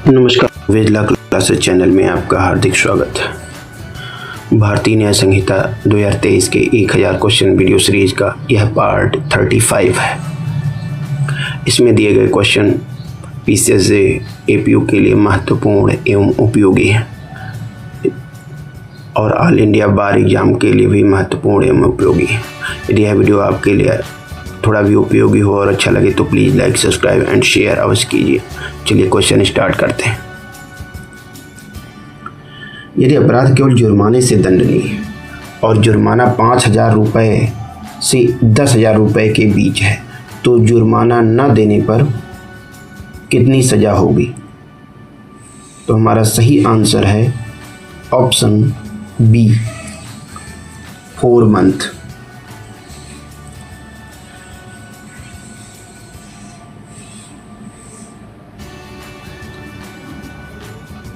नमस्कार, वेदला classes channel में आपका हार्दिक स्वागत है। भारतीय न्याय संहिता 2023 के 1000 क्वेश्चन वीडियो सीरीज का यह पार्ट 35 है। इसमें दिए गए क्वेश्चन पीसीएस एपीयू के लिए महत्वपूर्ण एवं उपयोगी हैं और ऑल इंडिया बार एग्जाम के लिए भी महत्वपूर्ण एवं उपयोगी है। यदि यह वीडियो आपके लिए थोड़ा भी उपयोगी हो और अच्छा लगे तो please like, subscribe and share अवश्य कीजिए। चलिए क्वेश्चन स्टार्ट करते हैं। यदि अपराध केवल जुर्माने से दंडनीय है और जुर्माना 5,000 रुपये से 10,000 रुपये के बीच है तो जुर्माना न देने पर कितनी सज़ा होगी? तो हमारा सही आंसर है ऑप्शन बी, 4 मंथ।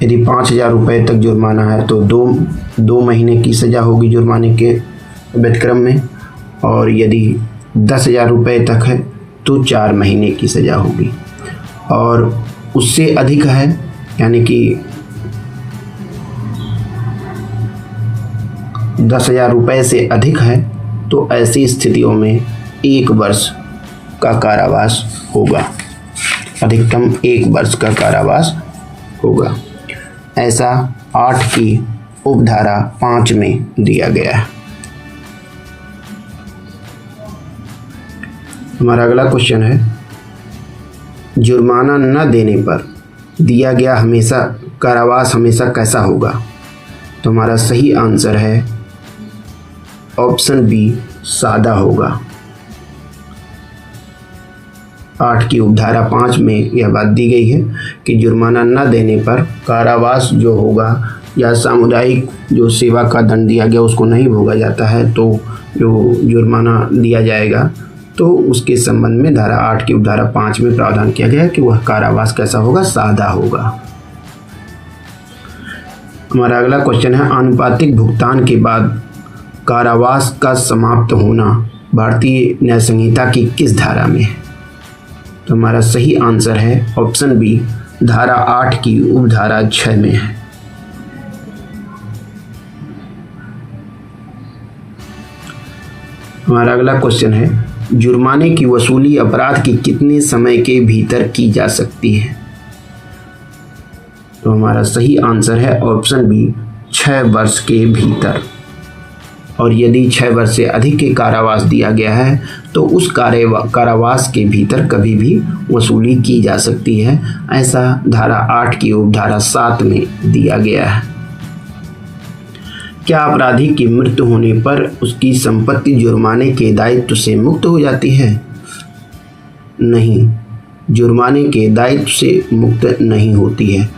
यदि 5,000 रुपये तक जुर्माना है तो दो महीने की सज़ा होगी जुर्माने के व्यतिक्रम में, और यदि 10,000 रुपये तक है तो 4 महीने की सज़ा होगी, और उससे अधिक है यानी कि 10,000 रुपये से अधिक है तो ऐसी स्थितियों में 1 वर्ष का कारावास होगा, अधिकतम 1 वर्ष का कारावास होगा। ऐसा 8 की उपधारा 5 में दिया गया है। हमारा अगला क्वेश्चन है, जुर्माना न देने पर दिया गया कारावास हमेशा कैसा होगा? तो हमारा सही आंसर है ऑप्शन बी, सादा होगा। 8 की उपधारा 5 में यह बात दी गई है कि जुर्माना न देने पर कारावास जो होगा या सामुदायिक जो सेवा का दंड दिया गया उसको नहीं भोगा जाता है, तो जो जुर्माना दिया जाएगा तो उसके संबंध में धारा 8 की उपधारा 5 में प्रावधान किया गया है कि वह कारावास कैसा होगा? सादा होगा। हमारा अगला क्वेश्चन है, आनुपातिक भुगतान के बाद कारावास का समाप्त होना भारतीय न्याय संहिता की किस धारा में है? तो हमारा सही आंसर है ऑप्शन बी, धारा 8 की उपधारा 6 में है। हमारा अगला क्वेश्चन है, जुर्माने की वसूली अपराध के कितने समय के भीतर की जा सकती है? तो हमारा सही आंसर है ऑप्शन बी, 6 वर्ष के भीतर, और यदि 6 वर्ष से अधिक के कारावास दिया गया है तो उस कारावास के भीतर कभी भी वसूली की जा सकती है। ऐसा धारा 8 की उपधारा 7 में दिया गया है। क्या अपराधी की मृत्यु होने पर उसकी संपत्ति जुर्माने के दायित्व से मुक्त हो जाती है? नहीं, जुर्माने के दायित्व से मुक्त नहीं होती है।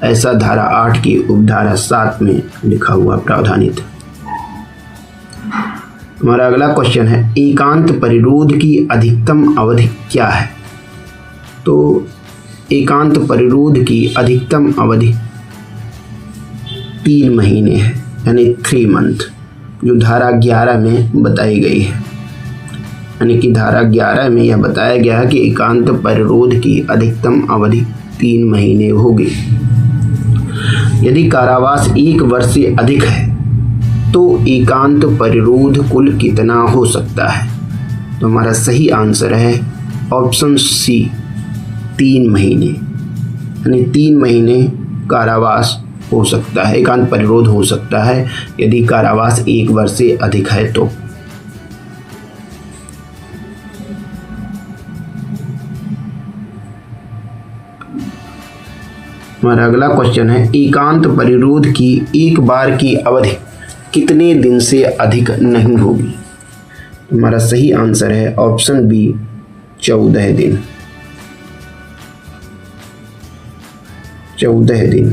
ऐसा धारा 8 की उपधारा 7 में लिखा हुआ प्रावधानित है। हमारा अगला क्वेश्चन है, एकांत परिरोध की अधिकतम अवधि क्या है? तो एकांत परिरोध की अधिकतम अवधि 3 महीने है, यानी 3 मंथ, जो धारा 11 में बताई गई है। यानी कि धारा 11 में यह बताया गया है कि एकांत परिरोध की अधिकतम अवधि 3 महीने होगी। यदि कारावास 1 वर्ष से अधिक है तो एकांत परिरोध कुल कितना हो सकता है? तो हमारा सही आंसर है ऑप्शन सी, 3 महीने, यानी 3 महीने कारावास हो सकता है, एकांत परिरोध हो सकता है यदि कारावास 1 वर्ष से अधिक है तो। हमारा अगला क्वेश्चन है, एकांत परिरोध की एक बार की अवधि कितने दिन से अधिक नहीं होगी? हमारा सही आंसर है ऑप्शन बी, 14 दिन। 14 दिन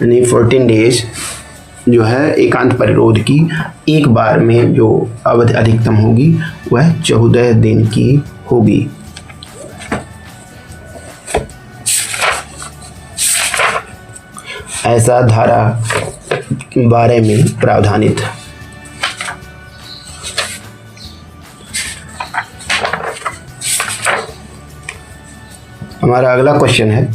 यानी 14 डेज जो है एकांत परिरोध की एक बार में जो अवधि अधिकतम होगी वह 14 दिन की होगी। ऐसा धारा 12 में प्रावधानित है। हमारा अगला क्वेश्चन है,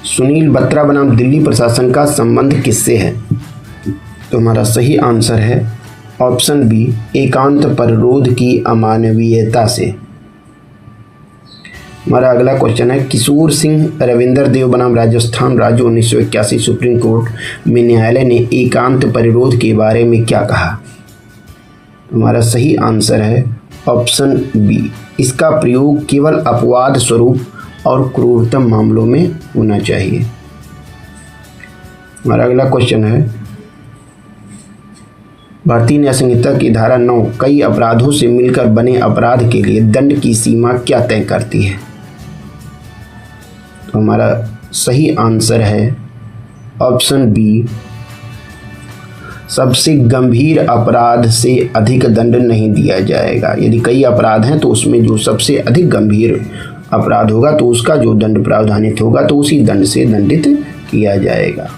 सुनील बत्रा बनाम दिल्ली प्रशासन का संबंध किससे है? तो हमारा सही आंसर है ऑप्शन बी, एकांत परिरोध की अमानवीयता से। हमारा अगला क्वेश्चन है, किशोर सिंह रविंदर देव बनाम राजस्थान राज्य 1981 सुप्रीम कोर्ट में न्यायालय ने एकांत परिरोध के बारे में क्या कहा? हमारा सही आंसर है ऑप्शन बी, इसका प्रयोग केवल अपवाद स्वरूप और क्रूरतम मामलों में होना चाहिए। हमारा अगला क्वेश्चन है, भारतीय न्याय संहिता की धारा 9 कई अपराधों से मिलकर बने अपराध के लिए दंड की सीमा क्या तय करती है? तो हमारा सही आंसर है ऑप्शन बी, सबसे गंभीर अपराध से अधिक दंड नहीं दिया जाएगा। यदि कई अपराध हैं तो उसमें जो सबसे अधिक गंभीर अपराध होगा तो उसका जो दंड प्रावधानित होगा तो उसी दंड से दंडित किया जाएगा।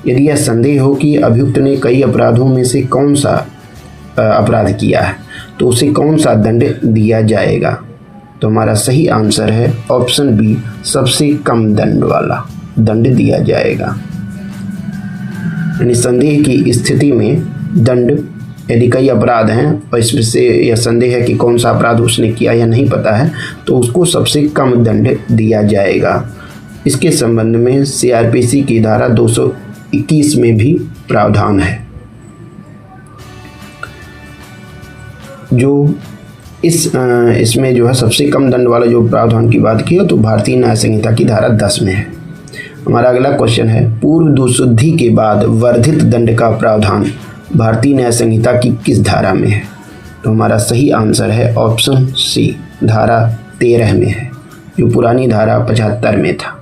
यदि यह संदेह हो कि अभियुक्त ने कई अपराधों में से कौन सा अपराध किया है तो उसे कौन सा दंड दिया जाएगा? तो हमारा सही आंसर है ऑप्शन बी, सबसे कम दंड वाला दंड दिया जाएगा। यानी संदेह की स्थिति में दंड, यदि कई अपराध हैं और इसमें से यह संदेह है कि कौन सा अपराध उसने किया या नहीं पता है तो उसको सबसे कम दंड दिया जाएगा। इसके संबंध में सीआरपीसी की धारा 221 में भी प्रावधान है जो इसमें जो है सबसे कम दंड वाला जो प्रावधान की बात की है तो भारतीय न्याय संहिता की धारा 10 में है। हमारा अगला क्वेश्चन है, पूर्व दोषसिद्धि के बाद वर्धित दंड का प्रावधान भारतीय न्याय संहिता की किस धारा में है? तो हमारा सही आंसर है ऑप्शन सी, धारा 13 में है, जो पुरानी धारा 75 में था।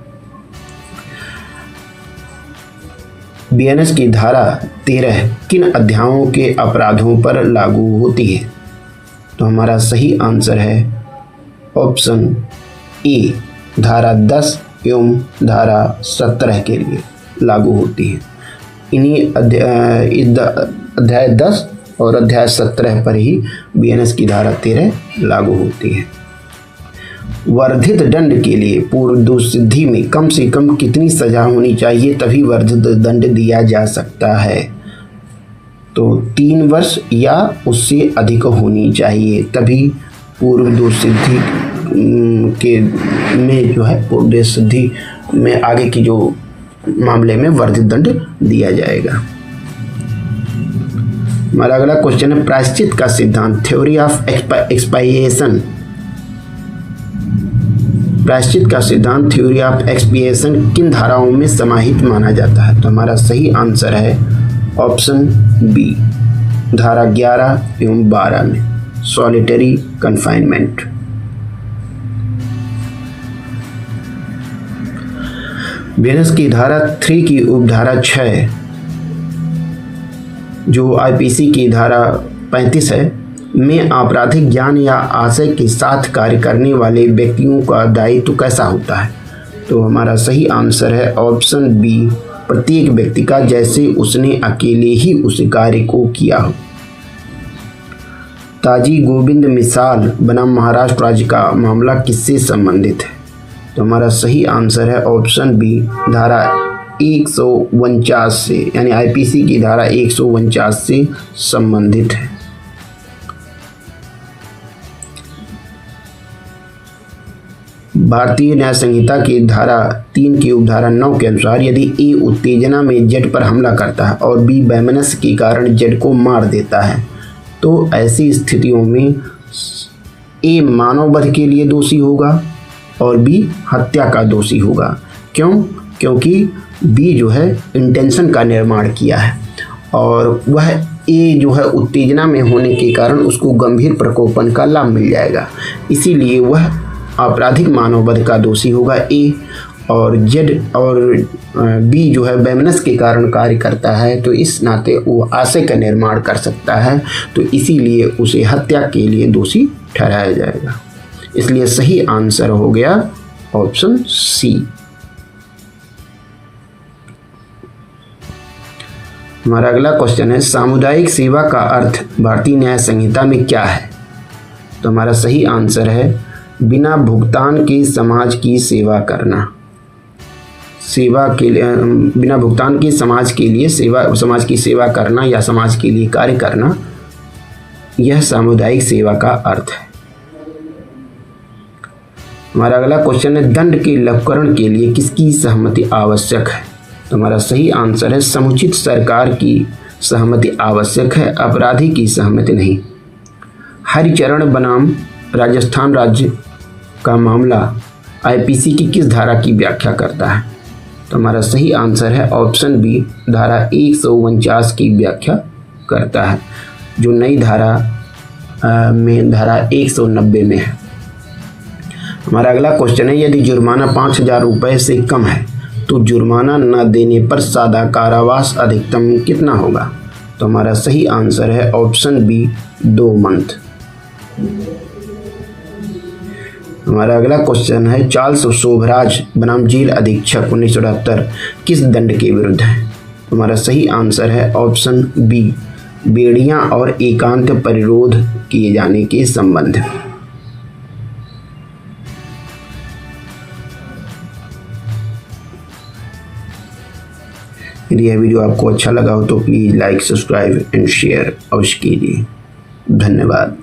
बीएनएस की धारा 13 किन अध्यायों के अपराधों पर लागू होती है? तो हमारा सही आंसर है ऑप्शन ए, धारा 10 एवं धारा 17 के लिए लागू होती है। इन्हीं अध्याय 10 और अध्याय 17 पर ही बीएनएस की धारा 13 लागू होती है। वर्धित दंड के लिए पूर्व दोषसिद्धि में कम से कम कितनी सजा होनी चाहिए तभी वर्धित दंड दिया जा सकता है? तो 3 वर्ष या उससे अधिक होनी चाहिए, तभी पूर्व दोषसिद्धि के में जो है पूर्व दोषसिद्धि में आगे की जो मामले में वर्धित दंड दिया जाएगा। हमारा अगला क्वेश्चन है, प्रायश्चित का सिद्धांत, थ्योरी ऑफ एक्सपाइएशन। प्रायश्चित का सिद्धांत, थ्योरी ऑफ एक्सपिएशन किन धाराओं में समाहित माना जाता है? तो हमारा सही आंसर है ऑप्शन बी, धारा 11 एवं 12 में, सॉलिटरी कन्फाइनमेंट। बीएनएस की धारा 3 की उपधारा 6 जो आईपीसी की धारा 35 है में आपराधिक ज्ञान या आशय के साथ कार्य करने वाले व्यक्तियों का दायित्व कैसा होता है? तो हमारा सही आंसर है ऑप्शन बी, प्रत्येक व्यक्ति का जैसे उसने अकेले ही उस कार्य को किया हो। ताजी गोविंद मिसाल बनाम महाराष्ट्र राज्य का मामला किससे संबंधित है? तो हमारा सही आंसर है ऑप्शन बी, धारा 149 से, यानी आईपीसी की धारा 149 से संबंधित है। भारतीय न्याय संहिता की धारा 3 की उपधारा 9 के अनुसार यदि ए उत्तेजना में जेड पर हमला करता है और बी वैमनस्य के कारण जेड को मार देता है तो ऐसी स्थितियों में ए मानववध के लिए दोषी होगा और बी हत्या का दोषी होगा। क्यों? क्योंकि बी जो है इंटेंशन का निर्माण किया है और वह ए जो है उत्तेजना में होने के कारण उसको गंभीर प्रकोपन का लाभ मिल जाएगा, इसीलिए वह आपराधिक मानववध का दोषी होगा ए, और जेड और बी जो है वैमनस्य के कारण कार्य करता है तो इस नाते वो आशय का निर्माण कर सकता है, तो इसीलिए उसे हत्या के लिए दोषी ठहराया जाएगा। इसलिए सही आंसर हो गया ऑप्शन सी। हमारा अगला क्वेश्चन है, सामुदायिक सेवा का अर्थ भारतीय न्याय संहिता में क्या है? तो हमारा सही आंसर है बिना भुगतान के समाज की सेवा करना, सेवा के लिए बिना भुगतान के समाज के लिए समाज की सेवा करना या समाज के लिए कार्य करना, यह सामुदायिक सेवा का अर्थ है। हमारा अगला क्वेश्चन है, दंड के लघुकरण के लिए किसकी सहमति आवश्यक है? तो हमारा सही आंसर है समुचित सरकार की सहमति आवश्यक है, अपराधी की सहमति नहीं। हरिचरण बनाम राजस्थान राज्य का मामला आईपीसी की किस धारा की व्याख्या करता है? तो हमारा सही आंसर है ऑप्शन बी, धारा 149 की व्याख्या करता है, जो नई धारा में धारा 190 में है। हमारा अगला क्वेश्चन है, यदि जुर्माना 5,000 रुपये से कम है तो जुर्माना न देने पर सादा कारावास अधिकतम कितना होगा? तो हमारा सही आंसर है ऑप्शन बी, 2 मंथ। हमारा अगला क्वेश्चन है, चार्ल्स शोभराज बनाम जेल अधीक्षक 1978 किस दंड के विरुद्ध है? हमारा सही आंसर है ऑप्शन बी, बेड़ियां और एकांत परिरोध किए जाने के संबंध में। यदि यह वीडियो आपको अच्छा लगा हो तो please like, subscribe and share अवश्य कीजिए। धन्यवाद।